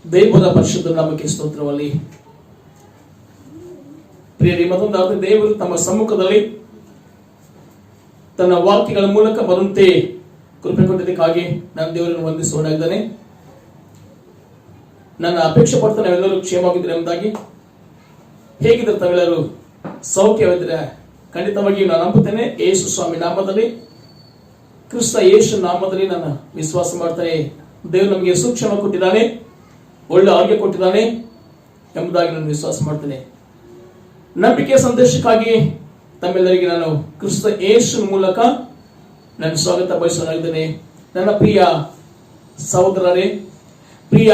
ದೇವರ ಪರಿಶುದ್ಧ ನಾಮಕ್ಕೆ ಸ್ತೋತ್ರವಲ್ಲಿ. ಪ್ರಿಯರಿ, ಮತ್ತೊಂದಾದ್ರೆ ದೇವರು ತಮ್ಮ ಸಮ್ಮುಖದಲ್ಲಿ ತನ್ನ ವಾಕ್ಯಗಳ ಮೂಲಕ ಬರುವಂತೆ ಕೃಪೆ ಕೊಟ್ಟಿದ್ದಕ್ಕಾಗಿ ನಾನು ದೇವರನ್ನು ವಂದಿಸೋಣಾಗಿದ್ದೇನೆ. ನನ್ನ ಅಪೇಕ್ಷೆ ಪಡ್ತಾ ನಾವೆಲ್ಲರೂ ಕ್ಷೇಮವಾಗಿದ್ದೀರಿ ಎಂಬುದಾಗಿ. ಹೇಗಿದ್ರೆ ತಾವೆಲ್ಲರೂ ಸೌಖ್ಯವಿದ್ರೆ ಖಂಡಿತವಾಗಿ ನಾನು ನಂಬುತ್ತೇನೆ. ಯೇಸು ಸ್ವಾಮಿ ನಾಮದಲ್ಲಿ, ಕ್ರಿಸ್ತ ಯೇಸು ನಾಮದಲ್ಲಿ ನಾನು ವಿಶ್ವಾಸ ಮಾಡ್ತೇನೆ. ದೇವರು ನಮಗೆ ಸೂಕ್ಷ್ಮ ಕೊಟ್ಟಿದ್ದಾನೆ, ಒಳ್ಳೆ ಆರೋಗ್ಯ ಕೊಟ್ಟಿದ್ದಾನೆ ಎಂಬುದಾಗಿ ನಾನು ವಿಶ್ವಾಸ ಮಾಡ್ತೇನೆ. ನಂಬಿಕೆ ಸಂದೇಶಕ್ಕಾಗಿ ತಮ್ಮೆಲ್ಲರಿಗೆ ನಾನು ಕ್ರಿಸ್ತ ಯೇಸು ಮೂಲಕ ನಾನು ಸ್ವಾಗತ ಬಯಸೋನಾಗಿದ್ದೇನೆ. ನನ್ನ ಪ್ರಿಯ ಸಹೋದರರೇ, ಪ್ರಿಯ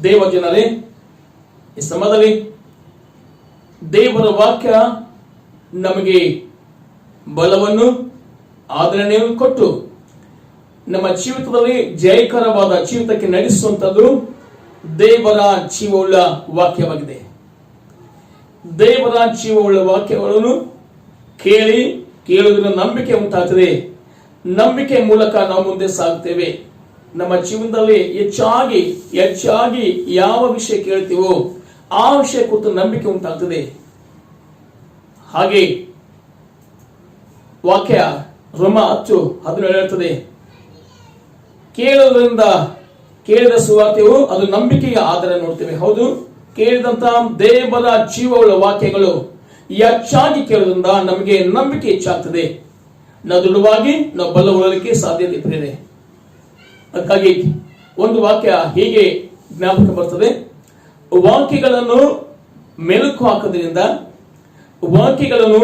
ದೇವಜನರೇ, ಈ ಸಮಯದಲ್ಲಿ ದೇವರ ವಾಕ್ಯ ನಮಗೆ ಬಲವನ್ನು ಆದರಣೆಯನ್ನು ಕೊಟ್ಟು ನಮ್ಮ ಜೀವಿತದಲ್ಲಿ ಜಯಕರವಾದ ಜೀವಿತಕ್ಕೆ ನಡೆಸುವಂಥದ್ದು ದೇವರ ಜೀವವುಳ್ಳ ವಾಕ್ಯವಾಗಿದೆ. ದೇವರ ಜೀವವುಳ್ಳ ವಾಕ್ಯಗಳನ್ನು ಕೇಳುವುದರಿಂದ ನಂಬಿಕೆ ಉಂಟಾಗ್ತದೆ. ನಂಬಿಕೆ ಮೂಲಕ ನಾವು ಮುಂದೆ ಸಾಗುತ್ತೇವೆ. ನಮ್ಮ ಜೀವನದಲ್ಲಿ ಹೆಚ್ಚಾಗಿ ಯಾವ ವಿಷಯ ಕೇಳ್ತೀವೋ ಆ ವಿಷಯ ಕುರಿತು ನಂಬಿಕೆ ಉಂಟಾಗ್ತದೆ. ಹಾಗೆ ವಾಕ್ಯ ರೋಮ 10:17 ಹೇಳ್ತದೆ, ಕೇಳುವುದರಿಂದ ಕೇಳಿದ ಸುವಾರ್ತೆಯು ಅದು ನಂಬಿಕೆಯ ಆಧಾರ ನೋಡ್ತೇವೆ. ಹೌದು, ಕೇಳಿದಂತ ದೇವರ ಜೀವವುಳ್ಳ ವಾಕ್ಯಗಳು ಹೆಚ್ಚಾಗಿ ಕೇಳೋದ್ರಿಂದ ನಮಗೆ ನಂಬಿಕೆ ಹೆಚ್ಚಾಗ್ತದೆ. ನಾವು ದೃಢವಾಗಿ ನಾವು ಬಲಗೊಳ್ಳಲಿಕ್ಕೆ ಸಾಧ್ಯತೆ ಇರ್ತದೆ. ಅದಕ್ಕಾಗಿ ಒಂದು ವಾಕ್ಯ ಹೀಗೆ ಜ್ಞಾಪಕ ಬರ್ತದೆ, ವಾಕ್ಯಗಳನ್ನು ಮೆಲುಕು ಹಾಕೋದ್ರಿಂದ, ವಾಕ್ಯಗಳನ್ನು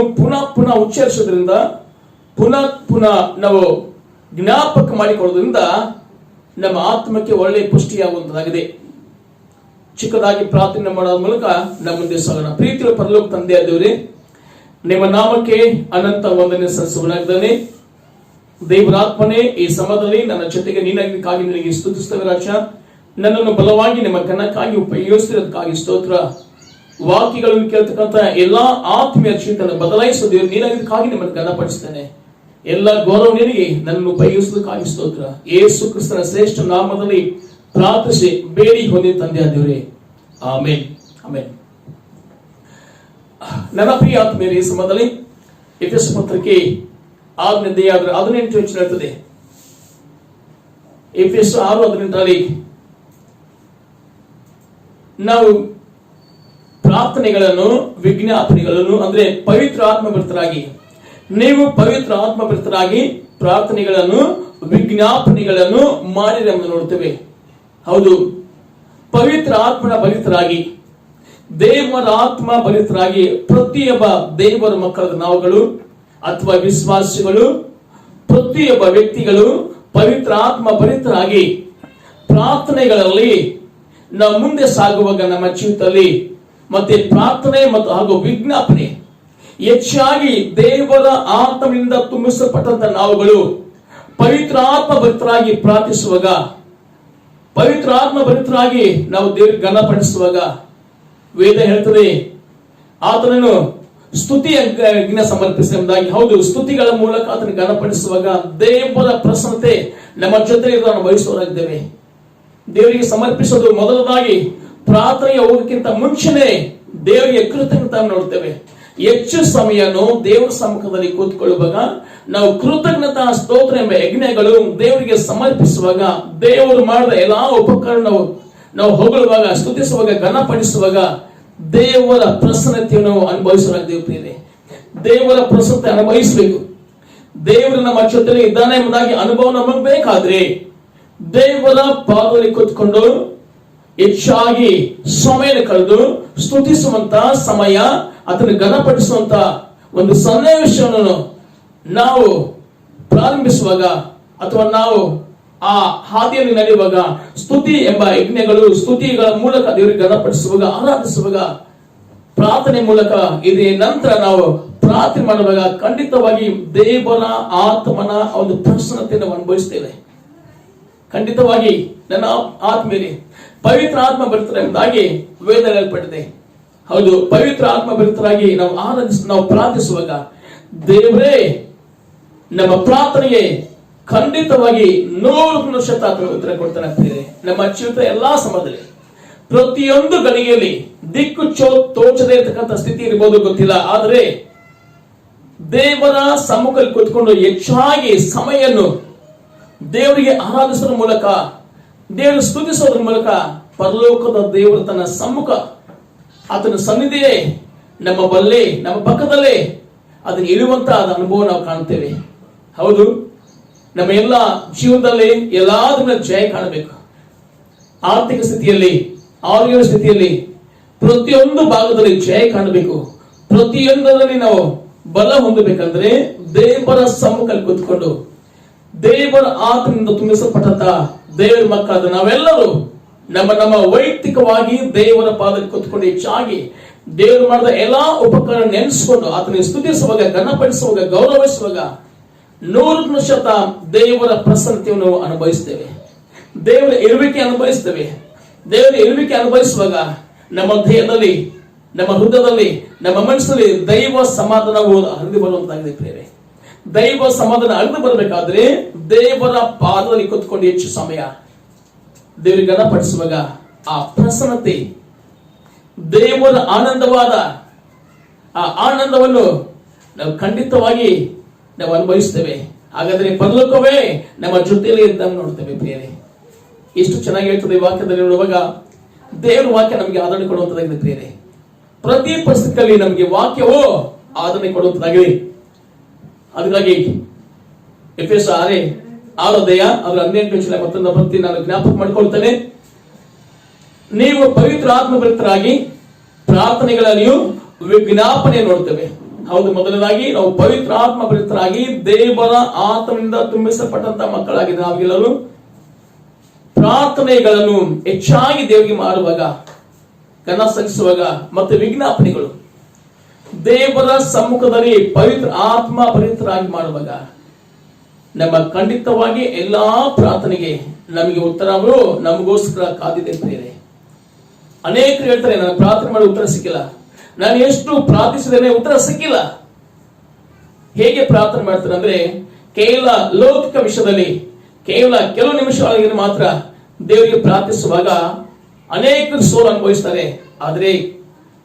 ಪುನಃ ಉಚ್ಚರಿಸೋದ್ರಿಂದ, ಪುನಃ ನಾವು ಜ್ಞಾಪಕ ಮಾಡಿಕೊಳ್ಳೋದ್ರಿಂದ ನಮ್ಮ ಆತ್ಮಕ್ಕೆ ಒಳ್ಳೆಯ ಪುಷ್ಟಿಯಾಗುವಂತಾಗಿದೆ. ಚಿಕ್ಕದಾಗಿ ಪ್ರಾರ್ಥನೆ ಮಾಡೋದ್ರ ಮೂಲಕ ನಮ್ಮ ಮುಂದೆ ಸಾಗೋಣ. ಪ್ರೀತಿಯ ಪರಲೋಕ ತಂದೆಯ ದೇವರೇ, ನಿಮ್ಮ ನಾಮಕ್ಕೆ ಅನಂತ ವಂದನೆ ಸಲ್ಲಿಸುವನಾಗಿದ್ದಾನೆ. ದೇವರಾತ್ಮನೇ, ಈ ಸಮಯದಲ್ಲಿ ನನ್ನ ಜೊತೆಗೆ ನೀನಾಗಿದ್ದಕ್ಕಾಗಿ ನಿನಗೆ ಸ್ತುತಿಸ್ತೇವೆ ರಾಜ. ನನ್ನನ್ನು ಬಲವಾಗಿ ನಿಮ್ಮ ಕನ್ನಕ್ಕಾಗಿ ಉಪಯೋಗಿಸಿರೋದಕ್ಕಾಗಿ ಸ್ತೋತ್ರ. ವಾಕ್ಯಗಳನ್ನು ಕೇಳ್ತಕ್ಕಂಥ ಎಲ್ಲಾ ಆತ್ಮೀಯ ಜೀವಿತ ಬದಲಾಯಿಸೋ ದೇವರು ನೀನಾಗಿದ್ದಕ್ಕಾಗಿ ನಿಮ್ಮನ್ನು ಘನಪಡಿಸ್ತೇನೆ. ಎಲ್ಲ ಗೌರವ ನಿನಗೆ ನನ್ನನ್ನು ಉಪಯೋಗಿಸೋದಕ್ಕಾಗಿ ಸ್ತೋತ್ರ. ಯೇಸು ಕ್ರಿಸ್ತನ ಶ್ರೇಷ್ಠ ನಾಮದಲ್ಲಿ ಪ್ರಾರ್ಥಿಸಿ ಬೇಡಿ ಹೊಂದಿ ತಂದೆಯ ದೇವರೇ, ಆಮೆನ್, ಆಮೆನ್. ನನ್ನ ಪ್ರಿಯ ಆತ್ಮೀಯರೇ, ಈ ಸಮಯದಲ್ಲಿ ಎಫೆಸ ಪತ್ರಿಕೆ 6:18 ಹೇಳ್ತದೆ. ಎಫೆಸ 6:18 ನಾವು ಪ್ರಾರ್ಥನೆಗಳನ್ನು, ವಿಜ್ಞಾಪನೆಗಳನ್ನು ಅಂದ್ರೆ ಪವಿತ್ರ ಆತ್ಮಭರಿತರಾಗಿ, ನೀವು ಪವಿತ್ರ ಆತ್ಮಭರಿತರಾಗಿ ಪ್ರಾರ್ಥನೆಗಳನ್ನು, ವಿಜ್ಞಾಪನೆಗಳನ್ನು ಮಾಡಿರಿ ಎಂದು ನೋಡ್ತೇವೆ. ಹೌದು, ಪವಿತ್ರ ಆತ್ಮನ ಭರಿತರಾಗಿ, ದೇವರ ಆತ್ಮ ಭರಿತರಾಗಿ ಪ್ರತಿಯೊಬ್ಬ ದೇವರ ಮಕ್ಕಳ ನಾವುಗಳು ಅಥವಾ ವಿಶ್ವಾಸಿಗಳು, ಪ್ರತಿಯೊಬ್ಬ ವ್ಯಕ್ತಿಗಳು ಪವಿತ್ರ ಆತ್ಮ ಭರಿತರಾಗಿ ಪ್ರಾರ್ಥನೆಗಳಲ್ಲಿ ನಾವು ಮುಂದೆ ಸಾಗುವಾಗ ನಮ್ಮ ಜೀವಿತದಲ್ಲಿ ಮತ್ತೆ ಪ್ರಾರ್ಥನೆ ಮತ್ತು ಹಾಗೂ ವಿಜ್ಞಾಪನೆ ಹೆಚ್ಚಾಗಿ ದೇವರ ಆತ್ಮದಿಂದ ತುಂಬಿಸಲ್ಪಟ್ಟಂತ ನಾವುಗಳು ಪವಿತ್ರ ಆತ್ಮ ಭರಿತರಾಗಿ ಪ್ರಾರ್ಥಿಸುವಾಗ, ಪವಿತ್ರ ಆತ್ಮ ಭರಿತರಾಗಿ ನಾವು ದೇವರಿಗೆ ಘನಪಡಿಸುವಾಗ ವೇದ ಹೇಳ್ತದೆ, ಆತನನ್ನು ಸ್ತುತಿಯ ಸಮರ್ಪಿಸುವುದಾಗಿ. ಹೌದು, ಸ್ತುತಿಗಳ ಮೂಲಕ ಆತನ ಘನಪಡಿಸುವಾಗ ದೇವರ ಪ್ರಸನ್ನತೆ ನಮ್ಮ ಜೊತೆ ನಾವು ಬಯಸುವರಾಗಿದ್ದೇವೆ. ದೇವರಿಗೆ ಸಮರ್ಪಿಸೋದು ಮೊದಲದಾಗಿ ಪ್ರಾರ್ಥನೆಯ ಹೋಗಕ್ಕಿಂತ ಮುಂಚೆನೆ ದೇವರಿಗೆ ಕೃತಜ್ಞತೆ ನೋಡ್ತೇವೆ. ಹೆಚ್ಚು ಸಮಯನು ದೇವರ ಸಮ್ಮುಖದಲ್ಲಿ ಕೂತ್ಕೊಳ್ಳುವಾಗ ನಾವು ಕೃತಜ್ಞತಾ ಸ್ತೋತ್ರ ಎಂಬ ಯಜ್ಞಗಳು ದೇವರಿಗೆ ಸಮರ್ಪಿಸುವಾಗ, ದೇವರು ಮಾಡಿದ ಎಲ್ಲಾ ಉಪಕರಣ ನಾವು ಹೊಗಳುವಾಗ, ಸ್ತುತಿಸುವಾಗ, ಘನಪಡಿಸುವಾಗ ದೇವರ ಪ್ರಸನ್ನತೆಯನ್ನು ಅನುಭವಿಸಲಾಗಿದೆ. ದೇವರ ಪ್ರಸನ್ನತೆ ಅನುಭವಿಸಬೇಕು. ದೇವರು ನಮ್ಮ ಜೊತೆಲಿ ಇದ್ದಾನೆ ಎಂಬುದಾಗಿ ಅನುಭವ ನಮಗೆ ಬೇಕಾದ್ರೆ ದೇವರ ಪಾದದಲ್ಲಿ ಕೂತ್ಕೊಂಡು ಹೆಚ್ಚಾಗಿ ಸಮಯ ಕಳೆದು ಸ್ತುತಿಸುವಂತ ಸಮಯ, ಅದನ್ನು ಘನಪಡಿಸುವಂತ ಒಂದು ಸನ್ನಿವೇಶವನ್ನು ನಾವು ಪ್ರಾರಂಭಿಸುವಾಗ ಅಥವಾ ನಾವು ಆ ಹಾದಿಯಲ್ಲಿ ನಡೆಯುವಾಗ ಸ್ತುತಿ ಎಂಬ ಯಜ್ಞಗಳು, ಸ್ತುತಿಗಳ ಮೂಲಕ ದೇವರಿಗೆ ಘನಪಡಿಸುವಾಗ, ಆರಾಧಿಸುವಾಗ, ಪ್ರಾರ್ಥನೆ ಮೂಲಕ ಇದೇ ನಂತರ ನಾವು ಪ್ರಾರ್ಥನೆ ಮಾಡುವಾಗ ಖಂಡಿತವಾಗಿ ದೇವರ ಆತ್ಮನ ಒಂದು ಪ್ರಸನ್ನತೆಯನ್ನು ಅನುಭವಿಸ್ತೇವೆ. ಖಂಡಿತವಾಗಿ ನನ್ನ ಆತ್ಮೇಲೆ ಪವಿತ್ರ ಆತ್ಮ ಭರಿತರ ಎಂಬುದಾಗಿ ವೇದ ಹೇಳಲ್ಪಟ್ಟಿದೆ. ಹೌದು, ಪವಿತ್ರ ಆತ್ಮ ಭರಿತರಾಗಿ ನಾವು ಪ್ರಾರ್ಥಿಸುವಾಗ ದೇವರೇ ನಮ್ಮ ಪ್ರಾರ್ಥನೆಗೆ ಖಂಡಿತವಾಗಿ 100% ಉತ್ತರ ಕೊಡ್ತಾನೆ. ನಮ್ಮ ಜೀವಿತ ಎಲ್ಲಾ ಸಮಯದಲ್ಲಿ ಪ್ರತಿಯೊಂದು ಗಳಿಗೆಯಲ್ಲಿ ದಿಕ್ಕು ತೋಚದೇ ಇರತಕ್ಕಂಥ ಸ್ಥಿತಿ ಇರ್ಬೋದು, ಗೊತ್ತಿಲ್ಲ. ಆದರೆ ದೇವರ ಸಮ್ಮುಖದಲ್ಲಿ ಕೂತ್ಕೊಂಡು ಹೆಚ್ಚಾಗಿ ಸಮಯನ್ನು ದೇವರಿಗೆ ಆರಾಧಿಸೋದ್ರ ಮೂಲಕ, ದೇವರು ಸ್ತುತಿಸೋದ್ರ ಮೂಲಕ ಪರಲೋಕದ ದೇವರು ತನ್ನ ಸಮ್ಮುಖ, ಆತನ ಸನ್ನಿಧಿಯೇ ನಮ್ಮ ಬಲ್ಲೆ, ನಮ್ಮ ಪಕ್ಕದಲ್ಲೇ ಅದನ್ನು ಇರುವಂತಹ ಅನುಭವ ನಾವು ಕಾಣ್ತೇವೆ. ಹೌದು, ನಮ್ಮ ಎಲ್ಲ ಜೀವನದಲ್ಲಿ ಎಲ್ಲಾದ್ರೂ ಜಯ ಕಾಣಬೇಕು. ಆರ್ಥಿಕ ಸ್ಥಿತಿಯಲ್ಲಿ, ಆರೋಗ್ಯ ಸ್ಥಿತಿಯಲ್ಲಿ, ಪ್ರತಿಯೊಂದು ಭಾಗದಲ್ಲಿ ಜಯ ಕಾಣಬೇಕು. ಪ್ರತಿಯೊಂದರಲ್ಲಿ ನಾವು ಬಲ ಹೊಂದಬೇಕಂದ್ರೆ ದೇವರ ಸಮ್ಮುಖದಲ್ಲಿ ಕೂತ್ಕೊಂಡು ದೇವರ ಆತ್ಮನಿಂದ ತುಂಬಿಸಲ್ಪಟ್ಟಂತ ದೇವರ ಮಕ್ಕಳಾದ ನಾವೆಲ್ಲರೂ ನಮ್ಮ ನಮ್ಮ ವೈಯಕ್ತಿಕವಾಗಿ ದೇವರ ಪಾದದಲ್ಲಿ ಕೂತ್ಕೊಂಡು ಹೆಚ್ಚಾಗಿ ದೇವರು ಮಾಡಿದ ಎಲ್ಲಾ ಉಪಕರಣ ನೆನೆಸಿಕೊಂಡು ಆತನ ಸ್ತುತಿಸುವಾಗ, ಘನಪಡಿಸುವಾಗ, ಗೌರವಿಸುವಾಗ 100% ದೇವರ ಪ್ರಸನ್ನತೆಯನ್ನು ಅನುಭವಿಸ್ತೇವೆ. ದೇವರ ಇರುವಿಕೆ ಅನುಭವಿಸ್ತೇವೆ. ದೇವರ ಇರುವಿಕೆ ಅನುಭವಿಸುವಾಗ ನಮ್ಮ ದೇಹದಲ್ಲಿ, ನಮ್ಮ ಹೃದಯದಲ್ಲಿ, ನಮ್ಮ ಮನಸ್ಸಲ್ಲಿ ದೈವ ಸಮಾಧಾನವು ಹರಿದು ಬರುವಂತಾಗಿದೆ ಪ್ರಿಯರೇ. ದೈವ ಸಮಾಧಾನ ಹರಿದು ಬರಬೇಕಾದ್ರೆ ದೇವರ ಪಾದದಲ್ಲಿ ಕೂತ್ಕೊಂಡು ಹೆಚ್ಚು ಸಮಯ ದೇವರಿಗೆ ಘನಪಡಿಸುವಾಗ ಆ ಪ್ರಸನ್ನತೆ, ದೇವರ ಆನಂದವಾದ ಆ ಆನಂದವನ್ನು ನಾವು ಖಂಡಿತವಾಗಿ ನಾವು ಅನುಭವಿಸ್ತೇವೆ. ಹಾಗಾದ್ರೆ ಪರಲೋಕವೇ ನಮ್ಮ ಜೊತೆಯಲ್ಲಿ ಇದ್ದಂಗೆ ನೋಡ್ತೇವೆ ಪ್ರಿಯರೇ. ಎಷ್ಟು ಚೆನ್ನಾಗಿ ಹೇಳ್ತದೆ ವಾಕ್ಯದಲ್ಲಿ ನೋಡುವಾಗ. ದೇವರ ವಾಕ್ಯ ನಮಗೆ ಆದರಣೆ ಕೊಡುವಂತದಾಗಿದೆ ಪ್ರಿಯರೇ. ಪ್ರತಿ ಪರಿಸ್ಥಿತಿಯಲ್ಲಿ ನಮಗೆ ವಾಕ್ಯವೋ ಆದರಣೆ ಕೊಡುವಂತದಾಗಿದೆ. ಅದಕ್ಕಾಗಿ ಎಫೆಸ 6 ಅದರ 18 ಮತ್ತೊಂದು ಪ್ರತಿ ನಾನು ಜ್ಞಾಪಕ ಮಾಡಿಕೊಳ್ತೇನೆ. ನೀವು ಪವಿತ್ರ ಆತ್ಮಭರಿತರಾಗಿ ಪ್ರಾರ್ಥನೆಗಳಲ್ಲಿಯೂ ವಿಜ್ಞಾಪನೆ ನೋಡ್ತೇವೆ. ಹೌದು, ಮೊದಲನೇದಾಗಿ ನಾವು ಪವಿತ್ರ ಆತ್ಮಭರಿತರಾಗಿ ದೇವರ ಆತ್ಮನಿಂದ ತುಂಬಿಸಲ್ಪಟ್ಟಂತ ಮಕ್ಕಳಾಗಿದೆ ನಾವೆಲ್ಲರೂ ಪ್ರಾರ್ಥನೆಗಳನ್ನು ಹೆಚ್ಚಾಗಿ ದೇವರಿಗೆ ಮಾಡುವಾಗ, ಘನ ಸಲ್ಲಿಸುವಾಗ ಮತ್ತು ವಿಜ್ಞಾಪನೆಗಳು ದೇವರ ಸಮ್ಮುಖದಲ್ಲಿ ಪವಿತ್ರ ಆತ್ಮ ಭರಿತರಾಗಿ ಮಾಡುವಾಗ ನಮ್ಮ ಖಂಡಿತವಾಗಿ ಎಲ್ಲಾ ಪ್ರಾರ್ಥನೆಗೆ ನಮಗೆ ಉತ್ತರಗಳು ನಮಗೋಸ್ಕರ ಕಾದಿದೆ ಪ್ರಿಯರೇ. ಅನೇಕರು ಹೇಳ್ತಾರೆ, ನಾನು ಪ್ರಾರ್ಥನೆ ಮಾಡಿ ಉತ್ತರ ಸಿಕ್ಕಿಲ್ಲ, ನಾನು ಎಷ್ಟು ಪ್ರಾರ್ಥಿಸಿದ್ದೇನೆ ಉತ್ತರ ಸಿಕ್ಕಿಲ್ಲ. ಹೇಗೆ ಪ್ರಾರ್ಥನೆ ಮಾಡ್ತಾರೆ ಅಂದ್ರೆ ಕೇವಲ ಲೌಕಿಕ ವಿಷಯದಲ್ಲಿ ಕೇವಲ ಕೆಲವು ನಿಮಿಷಗಳಿಗೆ ಮಾತ್ರ ದೇವರಿಗೆ ಪ್ರಾರ್ಥಿಸುವಾಗ ಅನೇಕರು ಸೋಲು ಅನುಭವಿಸ್ತಾರೆ. ಆದರೆ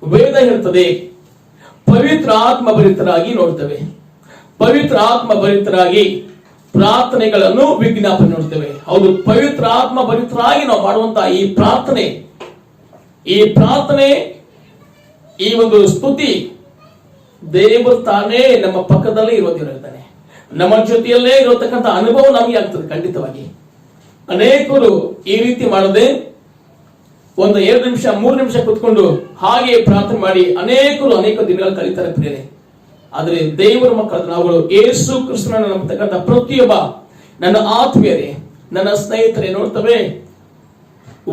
ವೇದ ಹೇಳ್ತದೆ ಪವಿತ್ರ ಆತ್ಮ ಭರಿತರಾಗಿ ನೋಡ್ತೇವೆ. ಪವಿತ್ರ ಆತ್ಮ ಭರಿತರಾಗಿ ಪ್ರಾರ್ಥನೆಗಳನ್ನು ವಿಜ್ಞಾಪನೆ ನೋಡ್ತೇವೆ. ಹೌದು, ಪವಿತ್ರ ಆತ್ಮ ಭರಿತರಾಗಿ ನಾವು ಮಾಡುವಂತಹ ಈ ಪ್ರಾರ್ಥನೆ, ಈ ಒಂದು ಸ್ತುತಿ ದೇವರು ತಾನೇ ನಮ್ಮ ಪಕ್ಕದಲ್ಲೇ ಇರೋದಿರ್ತಾನೆ, ನಮ್ಮ ಜೊತೆಯಲ್ಲೇ ಇರತಕ್ಕಂಥ ಅನುಭವ ನಮಗೆ ಆಗ್ತದೆ ಖಂಡಿತವಾಗಿ. ಅನೇಕರು ಈ ರೀತಿ ಮಾಡದೆ 1-2 ನಿಮಿಷ 3 ನಿಮಿಷ ಕುತ್ಕೊಂಡು ಹಾಗೆ ಪ್ರಾರ್ಥನೆ ಮಾಡಿ ಅನೇಕರು ಅನೇಕ ದಿನಗಳು ಕಳೀತಾರೆ ಪ್ರಿಯರೇ. ಆದರೆ ದೇವರ ಮಕ್ಕಳ ನಾವುಗಳು ಯೇಸು ಕ್ರಿಸ್ತನನ್ನು ನಂಬತಕ್ಕಂಥ ಪ್ರತಿಯೊಬ್ಬ ನನ್ನ ಆತ್ಮೀಯರೇ, ನನ್ನ ಸ್ನೇಹಿತರೇ ನೋಡ್ತವೆ,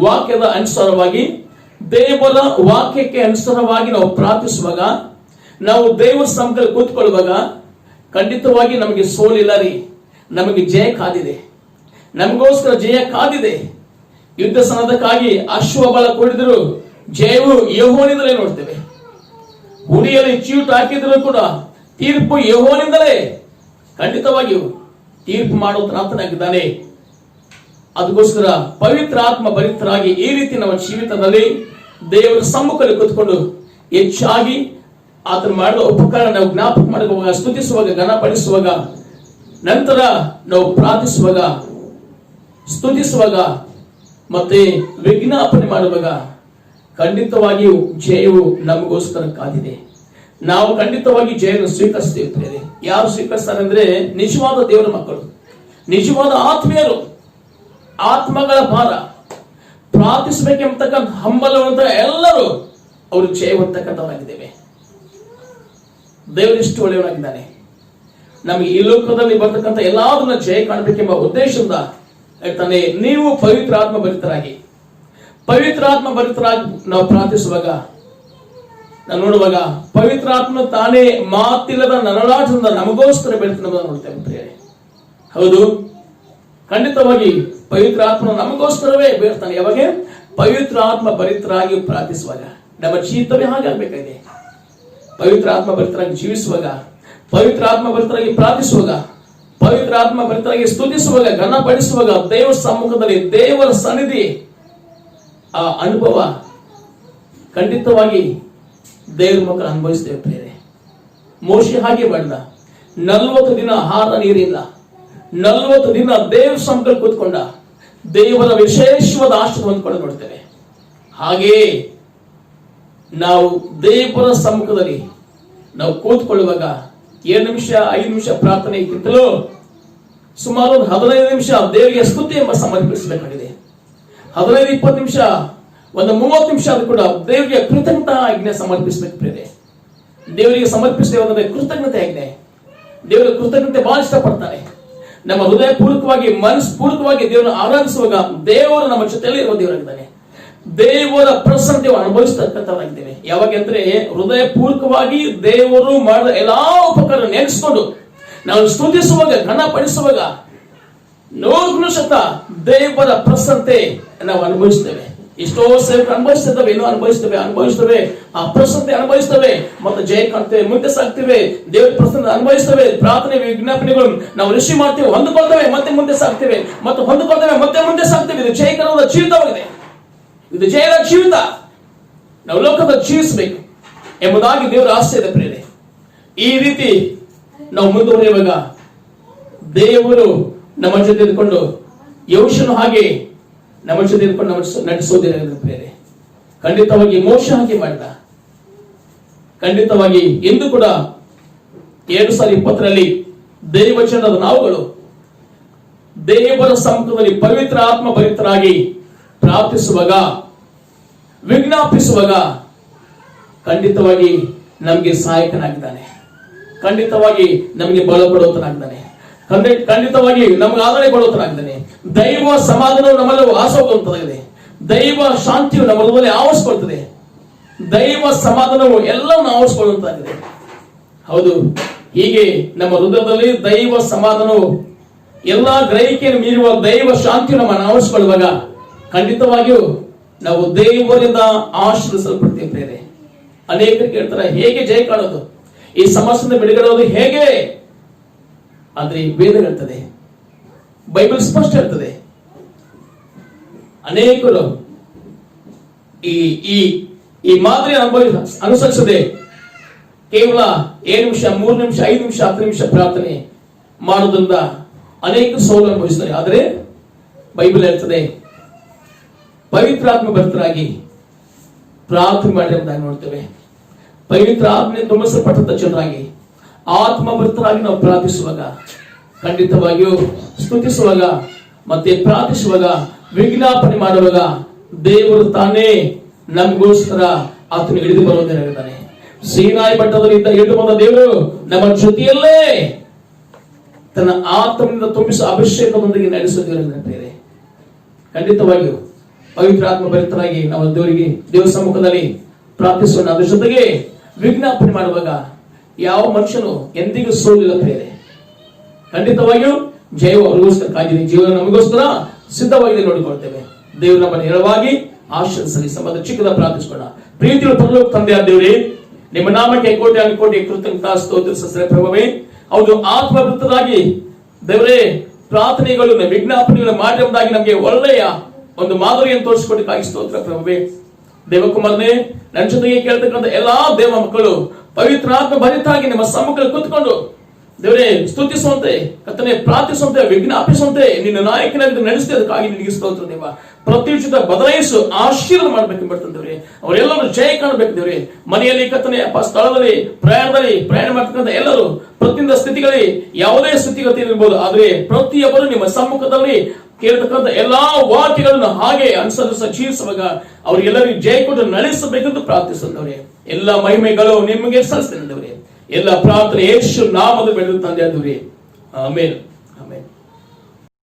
ವಾಕ್ಯದ ಅನುಸಾರವಾಗಿ ದೇವರ ವಾಕ್ಯಕ್ಕೆ ಅನುಸಾರವಾಗಿ ನಾವು ಪ್ರಾರ್ಥಿಸುವಾಗ, ನಾವು ದೇವರ ಸಮ್ಮುಖದಲ್ಲಿ ಕೂತ್ಕೊಳ್ಳುವಾಗ ಖಂಡಿತವಾಗಿ ನಮಗೆ ಸೋಲಿಲ್ಲ ರೀ. ನಮಗೆ ಜಯ ಕಾದಿದೆ, ನಮಗೋಸ್ಕರ ಜಯ ಕಾದಿದೆ. ಯುದ್ಧ ಸನ್ನದ್ಧಕ್ಕಾಗಿ ಅಶ್ವಬಲ ಕೂಡಿದ್ರು ಜಯವು ಯೆಹೋವನಿಂದಲೇ ನೋಡ್ತೇವೆ. ಹುಡಿಯಲ್ಲಿ ಚೀಟು ಹಾಕಿದ್ರು ಕೂಡ ತೀರ್ಪು ಯೆಹೋವನಿಂದಲೇ. ಖಂಡಿತವಾಗಿಯೂ ತೀರ್ಪು ಮಾಡುವ ಆತನಾಗಿದ್ದಾನೆ. ಅದಕ್ಕೋಸ್ಕರ ಪವಿತ್ರ ಆತ್ಮ ಭರಿತರಾಗಿ ಈ ರೀತಿ ನಮ್ಮ ಜೀವಿತದಲ್ಲಿ ದೇವರ ಸಮ್ಮುಖದಲ್ಲಿ ಕೂತ್ಕೊಂಡು ಹೆಚ್ಚಾಗಿ ಆತನ ಮಾಡಿದ ಉಪಕರಣ ನಾವು ಜ್ಞಾಪಕ ಮಾಡುವಾಗ, ಸ್ತುತಿಸುವಾಗ, ಘನಪಡಿಸುವಾಗ, ನಂತರ ನಾವು ಪ್ರಾರ್ಥಿಸುವಾಗ, ಸ್ತುತಿಸುವಾಗ ಮತ್ತೆ ವಿಜ್ಞಾಪನೆ ಮಾಡುವಾಗ ಖಂಡಿತವಾಗಿಯೂ ಜಯವು ನಮಗೋಸ್ಕರ ಕಾದಿದೆ. ನಾವು ಖಂಡಿತವಾಗಿ ಜಯವನ್ನು ಸ್ವೀಕರಿಸ್ತೇವೆ. ಯಾರು ಸ್ವೀಕರಿಸ್ತಾರೆ ಅಂದ್ರೆ ನಿಜವಾದ ದೇವರ ಮಕ್ಕಳು, ನಿಜವಾದ ಆತ್ಮೀಯರು, ಆತ್ಮಗಳ ಭಾರ ಪ್ರಾರ್ಥಿಸಬೇಕೆಂಬತಕ್ಕಂಥ ಹಂಬಲವಂತ ಎಲ್ಲರೂ ಅವರು ಜಯವಂತಕ್ಕಂಥವರಾಗಿದ್ದೇವೆ. ದೇವರಿಷ್ಟು ಒಳ್ಳೆಯವನಾಗಿದ್ದಾನೆ. ನಮಗೆ ಈ ಲೋಕದಲ್ಲಿ ಬರ್ತಕ್ಕಂಥ ಎಲ್ಲಾದನ್ನ ಜಯ ಕಾಣಬೇಕೆಂಬ ಉದ್ದೇಶದಿಂದ ಹೇಳ್ತಾನೆ, ನೀವು ಪವಿತ್ರಾತ್ಮ ಭರಿತರಾಗಿ ನಾವು ಪ್ರಾರ್ಥಿಸುವಾಗ, ನಾವು ನೋಡುವಾಗ ಪವಿತ್ರಾತ್ಮ ತಾನೇ ಮಾತಿಲ್ಲದ ನರಳಾಟದಿಂದ ನಮಗೋಸ್ಕರ ಬೆಳೆತನವನ್ನು ನೋಡ್ತೇವೆ ಪ್ರಿಯರೇ. ಹೌದು, ಖಂಡಿತವಾಗಿ ಪವಿತ್ರ ಆತ್ಮ ನಮಗೋಸ್ಕರವೇ ಬೇಡ್ತಾನೆ. ಯಾವಾಗ ಪವಿತ್ರ ಆತ್ಮ ಭರಿತರಾಗಿ ಪ್ರಾರ್ಥಿಸುವಾಗ ನಮ್ಮ ಜೀವಿತವೇ ಹಾಗಾಗಬೇಕಾಗಿದೆ. ಪವಿತ್ರ ಆತ್ಮ ಭರಿತರಾಗಿ ಜೀವಿಸುವಾಗ, ಪವಿತ್ರ ಆತ್ಮ ಭರಿತರಾಗಿ ಪ್ರಾರ್ಥಿಸುವಾಗ, ಪವಿತ್ರ ಆತ್ಮ ಭರಿತರಾಗಿ ಸ್ತುತಿಸುವಾಗ, ಘನಪಡಿಸುವಾಗ, ದೇವರ ಸಮ್ಮುಖದಲ್ಲಿ ದೇವರ ಸನ್ನಿಧಿ ಆ ಅನುಭವ ಖಂಡಿತವಾಗಿ ದೇವ್ರ ಮಕ್ಕಳು ಅನುಭವಿಸ್ತೇವೆ ಪ್ರೇರೆ. ಮೋಶೆ ಹಾಗೆ ಮಾಡಿದ. 40 ದಿನ ಆಹಾರ ನೀರಿಲ್ಲ, 40 ದಿನ ದೇವ್ರ ಸಮ್ಮುಖ ಕೂತ್ಕೊಂಡ, ದೇವರ ವಿಶೇಷವಾದ ಆಶೀರ್ವಾದ ಕೂಡ ನೋಡ್ತೇವೆ. ಹಾಗೆಯೇ ನಾವು ದೇವರ ಸಮ್ಮುಖದಲ್ಲಿ ನಾವು ಕೂತ್ಕೊಳ್ಳುವಾಗ 7 ನಿಮಿಷ 5 ನಿಮಿಷ ಪ್ರಾರ್ಥನೆಗಿಂತಲೂ ಸುಮಾರು 15 ನಿಮಿಷ ದೇವರಿಗೆ ಸ್ತುತಿಯನ್ನು ಸಮರ್ಪಿಸಬೇಕಾಗಿದೆ. 15-20 ನಿಮಿಷ, ಒಂದು 30 ನಿಮಿಷ ಅದು ಕೂಡ ದೇವರಿಗೆ ಕೃತಜ್ಞತಾ ಆಜ್ಞೆ ಸಮರ್ಪಿಸಬೇಕು ಪ್ರೇರೆ. ದೇವರಿಗೆ ಸಮರ್ಪಿಸದೆ ಹೋದರೆ ಕೃತಜ್ಞತೆ ಆಜ್ಞೆ. ದೇವರ ಕೃತಜ್ಞತೆ ಬಹಳ ಇಷ್ಟಪಡ್ತಾರೆ. ನಮ್ಮ ಹೃದಯ ಪೂರ್ವಕವಾಗಿ ಮನಸ್ಪೂರ್ವಕವಾಗಿ ದೇವರನ್ನು ಆರಾಧಿಸುವಾಗ ದೇವರು ನಮ್ಮ ಜೊತೆಯಲ್ಲಿ ಇರುವ ದೇವರಾಗಿದ್ದಾನೆ. ದೇವರ ಪ್ರಸನ್ನತೆ ಅನುಭವಿಸತಕ್ಕಂಥದ್ದಾಗಿದ್ದೇವೆ. ಯಾವಾಗ ಅಂದ್ರೆ ಹೃದಯ ಪೂರ್ವಕವಾಗಿ ದೇವರು ಮಾಡಿದ ಎಲ್ಲಾ ಉಪಕಾರ ನೆನೆಸ್ಕೊಂಡು ನಾವು ಸ್ತುತಿಸುವಾಗ, ಘನಪಡಿಸುವಾಗ 100% ದೇವರ ಪ್ರಸನ್ನತೆ ನಾವು ಅನುಭವಿಸ್ತೇವೆ. ಎಷ್ಟೋ ಸೇವಕರು ಅನುಭವಿಸ್ತೇವೆ, ಏನೋ ಅನುಭವಿಸ್ತೇವೆ, ಆ ಪ್ರಸನ್ನತೆ ಅನುಭವಿಸ್ತೇವೆ, ಮತ್ತೆ ಜಯ ಕಾಣ್ತೇವೆ, ಮುಂದೆ ಸಾಕ್ತೇವೆ, ದೇವರ ಪ್ರಸನ್ನ ಅನುಭವಿಸ್ತೇವೆ. ಪ್ರಾರ್ಥನೆ ವಿಜ್ಞಾಪನೆಗಳು ನಾವು ರಿಸೀವ್ ಮಾಡ್ತೇವೆ, ಹೊಂದಿಕೊಳ್ತೇವೆ, ಮತ್ತೆ ಮುಂದೆ ಸಾಕ್ತೇವೆ, ಮತ್ತೆ ಹೊಂದಿಕೊಳ್ತೇವೆ, ಮತ್ತೆ ಮುಂದೆ ಸಾಕ್ತೇವೆ. ಇದು ಜಯಕರವಾದ ಜೀವಿತವಾಗಿದೆ. ಇದು ಜಯದ ಜೀವಿತ. ನಾವು ಲೋಕದ ಜೀವಿಸಬೇಕು ಎಂಬುದಾಗಿ ದೇವರ ಆಸೆ ಇದೆ ಪ್ರೇರೆ. ಈ ರೀತಿ ನಾವು ಮುಂದುವರಿಯುವಾಗ ದೇವರು ನಮ್ಮ ಜೊತೆ ಇದ್ಕೊಂಡು, ಯೋಶನು ಹಾಗೆ ನಮ್ಮ ಜೊತೆ ಇದ್ಕೊಂಡು ನಡೆಸೋದೇನಾಗಿದೆ ಪ್ರೇರೆ. ಖಂಡಿತವಾಗಿ ಮೋಶೆ ಹಾಗೆ ಮಾಡಿದ. ಖಂಡಿತವಾಗಿ ಎಂದು ಕೂಡ 2020ರಲ್ಲಿ ದೇವಚನದ ನಾವುಗಳು ದೇವರ ಸಮ್ಮುಖದಲ್ಲಿ ಪವಿತ್ರ ಆತ್ಮ ಭರಿತರಾಗಿ ಪ್ರಾರ್ಥಿಸುವಾಗ, ವಿಜ್ಞಾಪಿಸುವಾಗ ಖಂಡಿತವಾಗಿ ನಮಗೆ ಸಹಾಯಕನಾಗಿದ್ದಾನೆ. ಖಂಡಿತವಾಗಿ ನಮಗೆ ಬಲ ಕೊಡುವತನಾಗಿದ್ದಾನೆ. ಖಂಡಿತವಾಗಿ ನಮಗೆ ಆಧಾರ ಕೊಡುವತನಾಗಿದ್ದಾನೆ. ದೈವ ಸಮಾಧಾನವು ನಮ್ಮಲ್ಲಿ ವಾಸವಾಗುವಂತದಾಗಿದೆ. ದೈವ ಶಾಂತಿಯು ನಮ್ಮ ಹೃದಯದಲ್ಲಿ ಆವರಿಸಿಕೊಳ್ತದೆ. ದೈವ ಸಮಾಧಾನವು ಎಲ್ಲವನ್ನು ಆವರಿಸಿಕೊಳ್ಳುವಂತಾಗಿದೆ. ಹೌದು, ಹೀಗೆ ನಮ್ಮ ಹೃದಯದಲ್ಲಿ ದೈವ ಸಮಾಧಾನವು ಎಲ್ಲಾ ಗ್ರಹಿಕೆಯನ್ನು ಮೀರುವ ದೈವ ಶಾಂತಿಯು ನಮ್ಮನ್ನು ಆವರಿಸಿಕೊಳ್ಳುವಾಗ ಖಂಡಿತವಾಗಿಯೂ ನಾವು ದೇವರಿಂದ ಆಶೀರ್ವದಿಸಲ್ಪಡ್ತೇವೆ ಪ್ರೇರೆ. ಅನೇಕರು ಕೇಳ್ತಾರೆ, ಹೇಗೆ ಜಯ ಕಾಣೋದು, ಈ ಸಮಸ್ಯೆಯಿಂದ ಬಿಡುಗಡೆ ಹೇಗೆ? ಆದ್ರೆ ವೇದ ಹೇಳ್ತದೆ, ಬೈಬಲ್ ಸ್ಪಷ್ಟ ಹೇಳ್ತದೆ. ಅನೇಕರು ಈ ಮಾದರಿ ಅನುಸರಿಸದೆ ಕೇವಲ 7 ನಿಮಿಷ 3 ನಿಮಿಷ 5 ನಿಮಿಷ 10 ನಿಮಿಷ ಪ್ರಾರ್ಥನೆ ಮಾಡೋದ್ರಿಂದ ಅನೇಕ ಸೋಲು ಅನುಭವಿಸ್ತಾರೆ. ಆದರೆ ಬೈಬಲ್ ಹೇಳ್ತದೆ, ಪವಿತ್ರಾತ್ಮ ಭಕ್ತರಾಗಿ ಪ್ರಾರ್ಥನೆ ಮಾಡಿ ಎಂಬುದಾಗಿ ನೋಡ್ತೇವೆ. ಪವಿತ್ರ ಆತ್ಮ ತುಂಬಿಸಲ್ಪಟ್ಟಂತ ಜನರಾಗಿ ಆತ್ಮ ಭಕ್ತರಾಗಿ ನಾವು ಪ್ರಾರ್ಥಿಸುವಾಗ, ಖಂಡಿತವಾಗಿಯೂ ಸ್ತುತಿಸುವಾಗ, ಮತ್ತೆ ಪ್ರಾರ್ಥಿಸುವಾಗ, ವಿಜ್ಞಾಪನೆ ಮಾಡುವಾಗ ದೇವರು ತಾನೇ ನಮಗೋಸ್ಕರ ಆತನಿಗೆ ಹಿಡಿದು ಬರುವುದೇನಾಗಿದ್ದಾನೆ. ಸೀನಾಯಿ ಬೆಟ್ಟದಲ್ಲಿದ್ದ ಹಿಡಿದು ಬಂದ ದೇವರು ನಮ್ಮ ಜೊತೆಯಲ್ಲೇ ತನ್ನ ಆತ್ಮನಿಂದ ತುಂಬಿಸುವ ಅಭಿಷೇಕದೊಂದಿಗೆ ನಡೆಸುತ್ತಿದ್ದಾರೆ. ಖಂಡಿತವಾಗಿಯೂ ಪವಿತ್ರ ಆತ್ಮ ಭರಿತರಾಗಿ ನಾವು ದೇವರ ಸಮ್ಮುಖದಲ್ಲಿ ಪ್ರಾರ್ಥಿಸೋಣ. ಅದ್ರ ಜೊತೆಗೆ ವಿಜ್ಞಾಪನೆ ಮಾಡುವಾಗ ಯಾವ ಮನುಷ್ಯನು ಎಂದಿಗೂ ಸೋಲಿಲ್ಲ ಪ್ರೇರೆ. ಖಂಡಿತವಾಗಿಯೂ ಜಯವು ಅವ್ರಿಗೋಸ್ಕರ ಕಾದಿದೆ, ಜೀವನ ನಮಗೋಸ್ಕರ ಸಿದ್ಧವಾಗಿದೆ. ನೋಡಿಕೊಳ್ತೇವೆ. ದೇವರು ನಮ್ಮನ್ನು ಹೇಳವಾಗಿ ಆಶೀರ್ವದಿಸಲಿ. ಸಂಬಂಧ ಚಿಕ್ಕದ ಪ್ರಾರ್ಥಿಸೋಣ. ಪ್ರೀತಿಯ ಪರಲೋಕ ತಂದೆಯಾದ ದೇವರೇ, ನಿಮ್ಮ ನಾಮಕ್ಕೆ ಕೋಟಿ ಅನುಕೋಟಿ ಕೃತಜ್ಞತಾ ಸ್ತೋತ್ರ ಸಸ್ಯ ಪ್ರಭುವೇ. ಹೌದು, ಆತ್ಮವೃತ್ತರಾಗಿ ದೇವರೇ ಪ್ರಾರ್ಥನೆಗಳು ವಿಜ್ಞಾಪನೆಗಳು ಮಾಡಿರುವುದಾಗಿ ನಮಗೆ ಒಳ್ಳೆಯ ಒಂದು ಮಾದರಿಯನ್ನು ತೋರಿಸಿಕೊಟ್ಟಕ್ಕಾಗಿ ಸ್ತೋತ್ರ ಪ್ರಭುವೇ. ದೇವಕುಮಾರನೇ, ನನ್ನ ಜೊತೆಗೆ ಕೇಳ್ತಕ್ಕಂಥ ಎಲ್ಲಾ ದೇವ ಮಕ್ಕಳು ಪವಿತ್ರ ಆತ್ಮ ಭರಿತರಾಗಿ ನಿಮ್ಮ ಸಮ್ಮುಖದಲ್ಲಿ ಕೂತ್ಕೊಂಡು ದೇವರೇ ಸ್ತುತಿಸುವಂತೆ, ಕರ್ತನೇ ಪ್ರಾರ್ಥಿಸುವಂತೆ, ವಿಜ್ಞಾಪಿಸುವಂತೆ ನಿನ್ನ ನಾಯಕನಾಗಿ ನಡೆಸಿದೆ. ಅದಕ್ಕಾಗಿ ನಿನಗೆ ಸ್ತೋತ್ರ ದೇವ. ಪ್ರತಿ ಜೊತೆ ಬದಲಾಯಿಸು, ಆಶೀರ್ವಾದ ಮಾಡಬೇಕು ಬರ್ತಂದೇವ್ರೆ. ಅವರೆಲ್ಲರೂ ಜಯ ಕಾಣಬೇಕು ದೇವ್ರೆ. ಮನೆಯಲ್ಲಿ ಕರ್ತನೆ ಸ್ಥಳದಲ್ಲಿ ಪ್ರಯಾಣ ಮಾಡ್ತಕ್ಕಂಥ ಎಲ್ಲರೂ ಪ್ರತಿಯೊಂದು ಸ್ಥಿತಿಗಳಲ್ಲಿ ಯಾವುದೇ ಸ್ಥಿತಿಗತಿ ಇರಬಹುದು, ಆದ್ರೆ ಪ್ರತಿಯೊಬ್ಬರು ನಿಮ್ಮ ಸಮ್ಮುಖದಲ್ಲಿ ಕೇಳತಕ್ಕಂಥ ಎಲ್ಲಾ ವಾಕ್ಯಗಳನ್ನು ಹಾಗೆ ಅನುಸರಿಸ ಜೀವಿಸುವಾಗ ಅವರಿಗೆಲ್ಲರಿಗೂ ಜಯ ಕೊಟ್ಟು ನಡೆಸಬೇಕೆಂದು ಪ್ರಾರ್ಥಿಸುತ್ತವ್ರೆ. ಎಲ್ಲ ಮಹಿಮೆಗಳು ನಿಮಗೆ ಸಲ್ಲಿಸ್ತೇನೆ. ಎಲ್ಲ ಪ್ರಾರ್ಥನೆ ಯೇಸು ನಾಮದ ಬೆಳೆದು ತಂದೆ ಆದವ್ರೆ. ಆಮೇಲೆ ಆಮೇಲೆ.